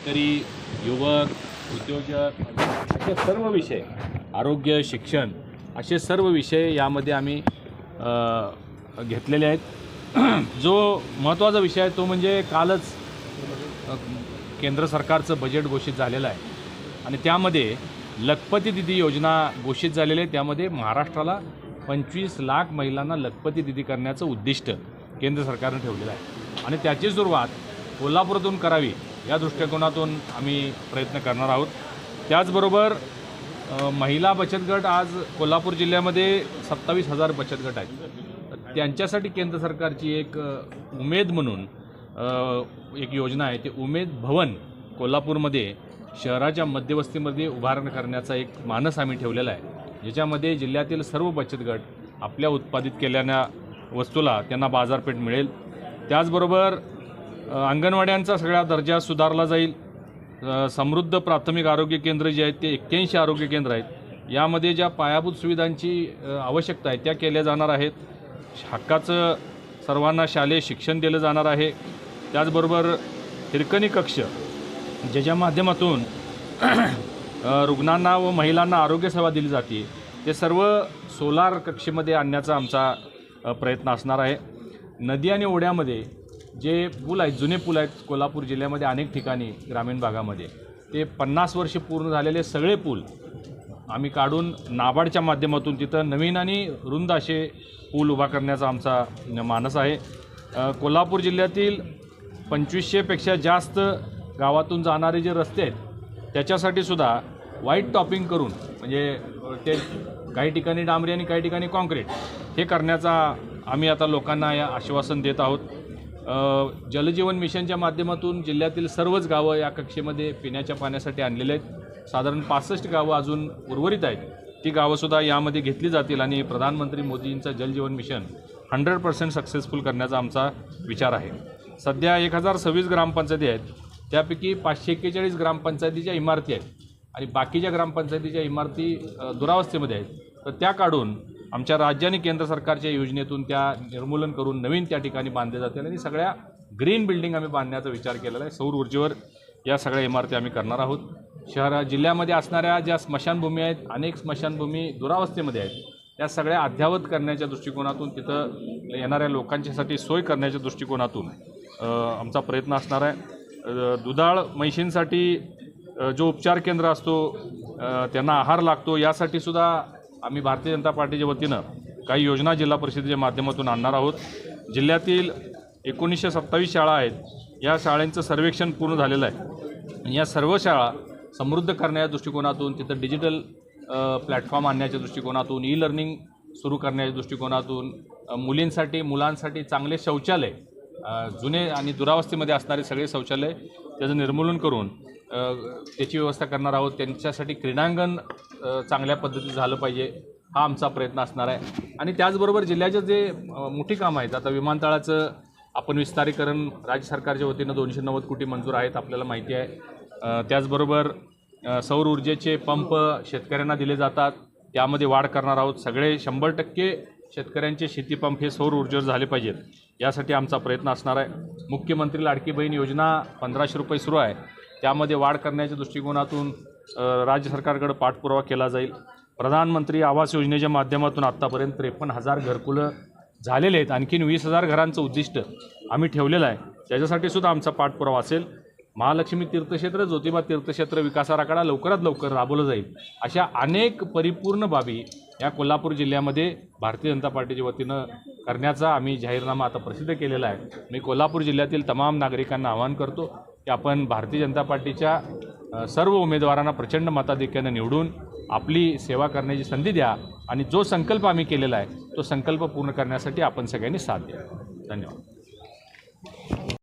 शेतकरी, युवक, उद्योजक असे सर्व विषय, आरोग्य, शिक्षण असे सर्व विषय यामध्ये आम्ही घेतलेले आहेत। जो महत्त्वाचा विषय आहे तो म्हणजे कालच केंद्र सरकारचं बजेट घोषित झालेलं आहे आणि त्यामध्ये लखपती दिदी योजना घोषित झालेली आहे। त्यामध्ये महाराष्ट्राला 25 लाख महिलांना लखपती दिदी करण्याचं उद्दिष्ट केंद्र सरकारने ठेवलेलं आहे आणि त्याची सुरुवात कोल्हापूरातून करावी या दृष्टिकोनातून आम्ही प्रयत्न करणार आहोत। त्याचबरोबर महिला बचत गट आज कोल्हापूर जिल्ह्यामध्ये 27,000 बचत गट आहेत। त्यांच्यासाठी केंद्र सरकारची एक उमेद म्हणून एक योजना आहे, ते उमेद भवन कोल्हापूरमध्ये शहराच्या मध्यवस्तीमध्ये उभारण करण्याचा एक मानस आम्ही ठेवलेला आहे, ज्याच्यामध्ये जिल्ह्यातील सर्व बचत गट आपल्या उत्पादित केलेल्या वस्तूला त्यांना बाजारपेठ मिळेल। त्याचबरोबर अंगणवाड्यांचा सगळा दर्जा सुधारला जाईल। समृद्ध प्राथमिक आरोग्य केंद्र जे आहेत ते 81 आरोग्य केंद्र आहेत। यामध्ये ज्या पायाभूत सुविधांची आवश्यकता आहे त्या केल्या जाणार आहेत। हक्काचं सर्वांना शालेय शिक्षण दिलं जाणार आहे। त्याचबरोबर हिरकणी कक्ष ज्याच्या माध्यमातून रुग्णांना व महिलांना आरोग्यसेवा दिली जाते ते सर्व सोलार कक्षेमध्ये आणण्याचा आमचा प्रयत्न असणार आहे। नदी आणि ओढ्यामध्ये जे पूल आहेत, जुने पूल आहेत कोल्हापूर जिल्ह्यामध्ये अनेक ठिकाणी ग्रामीण भागामध्ये, ते 50 वर्ष पूर्ण झालेले सगळे पूल आम्ही काढून नाबार्डच्या माध्यमातून तिथं नवीन आणि रुंद असे पूल उभा करण्याचा आमचा मानस आहे। कोल्हापूर जिल्ह्यातील 2500पेक्षा जास्त गावातून जाणारे जे रस्ते आहेत त्याच्यासाठी सुद्धा व्हाईट टॉपिंग करून, म्हणजे ते काही ठिकाणी डांबरी आणि काही ठिकाणी कॉन्क्रीट हे करण्याचा आम्ही आता लोकांना या आश्वासन देत आहोत। जलजीवन मिशनच्या माध्यमातून जिल्ह्यातील सर्वच गावं या कक्षेमध्ये पिण्याच्या पाण्यासाठी आणलेले आहेत। साधारण 65 गावं अजून उर्वरित आहेत, ती गावंसुद्धा यामध्ये घेतली जातील आणि प्रधानमंत्री मोदींचं जलजीवन मिशन 100% सक्सेसफुल करण्याचा आमचा विचार आहे। सध्या 1026 ग्रामपंचायती आहेत, त्यापैकी 541 ग्रामपंचायतीच्या इमारती आहेत आणि बाकीच्या ग्रामपंचायतीच्या इमारती दुरावस्थेमध्ये आहेत। तर त्या काढून आमच्या राज्य आणि केंद्र सरकारच्या योजनेतून त्या निर्मूलन करून नवीन त्या ठिकाणी बांधले जातील आणि सगळ्या ग्रीन बिल्डिंग आम्ही बांधण्याचा विचार केलेला आहे। सौर ऊर्जेवर या सगळ्या इमारती आम्ही करणार आहोत। जिल्ह्यामध्ये असणाऱ्या ज्या स्मशानभूमी आहेत, अनेक स्मशानभूमी दुरावस्थेमध्ये आहेत, त्या सगळ्या अद्ययावत करण्याच्या दृष्टिकोनातून, तिथं येणाऱ्या लोकांच्यासाठी सोय करण्याच्या दृष्टिकोनातून आमचा प्रयत्न असणार आहे। दुधाळ म्हैशींसाठी जो उपचार केंद्र असतो, त्यांना आहार लागतो, यासाठी सुद्धा आम्ही भारतीय जनता पार्टीच्या वतीनं काही योजना जिल्हा परिषदेच्या माध्यमातून आणणार आहोत। जिल्ह्यातील 1927 शाळा आहेत, या शाळांचं सर्वेक्षण पूर्ण झालेलं आहे। या सर्व शाळा समृद्ध करण्याच्या दृष्टिकोनातून, तिथं डिजिटल प्लॅटफॉर्म आणण्याच्या दृष्टिकोनातून, ई लर्निंग सुरू करण्याच्या दृष्टिकोनातून, मुलांसाठी चांगले शौचालय, जुने आणि दुरावस्थेमध्ये असणारे सगळे शौचालय त्याचं निर्मूलन करून त्याची व्यवस्था करणार आहोत। त्यांच्यासाठी क्रीडांगण चांगल्या पद्धतीत झालं पाहिजे, हा आमचा प्रयत्न असणार आहे। आणि त्याचबरोबर जिल्ह्याचे जे मोठी कामं आहेत, आता विमानतळाचं आपण विस्तारीकरण राज्य सरकारच्या वतीनं 290 कोटी मंजूर आहेत, आपल्याला माहिती आहे। त्याचबरोबर सौर ऊर्जेचे पंप शेतकऱ्यांना दिले जातात, त्यामध्ये वाढ करणार आहोत। सगळे 100% शेतकऱ्यांचे शेतीपंप हे सौर ऊर्जेवर झाले पाहिजेत, यासाठी आमचा प्रयत्न असणार आहे। मुख्यमंत्री लाडकी बहीण योजना 1500 रुपये सुरू आहे, त्यामध्ये वाढ करण्याच्या दृष्टिकोनातून राज्य सरकारकडे पाठपुरावा केला जाईल। प्रधानमंत्री आवास योजनेच्या माध्यमातून आत्तापर्यंत 53,000 घरकुलं झालेले आहेत, आणखीन 20,000 घरांचं उद्दिष्ट आम्ही ठेवलेलं आहे, त्याच्यासाठी सुद्धा आमचा पाठपुरावा असेल। महालक्ष्मी तीर्थक्षेत्र, ज्योतिबा तीर्थक्षेत्र विकास आराखडा लवकरात लवकर राबवला जाईल, अशा अनेक परिपूर्ण बाबी या कोल्हापूर जिल्ह्यामध्ये भारतीय जनता पार्टीच्या वतीनं करण्याचा आम्ही जाहीरनामा आता प्रसिद्ध केलेला आहे। मी कोल्हापूर जिल्ह्यातील तमाम नागरिकांना आवाहन करतो की आपण भारतीय जनता पार्टीच्या सर्व उमेदवारांना प्रचंड मताधिक्यानं निवडून आपली सेवा करण्याची संधी द्या आणि जो संकल्प आम्ही केलेला आहे तो संकल्प पूर्ण करण्यासाठी आपण सगळ्यांनी साथ द्या। धन्यवाद।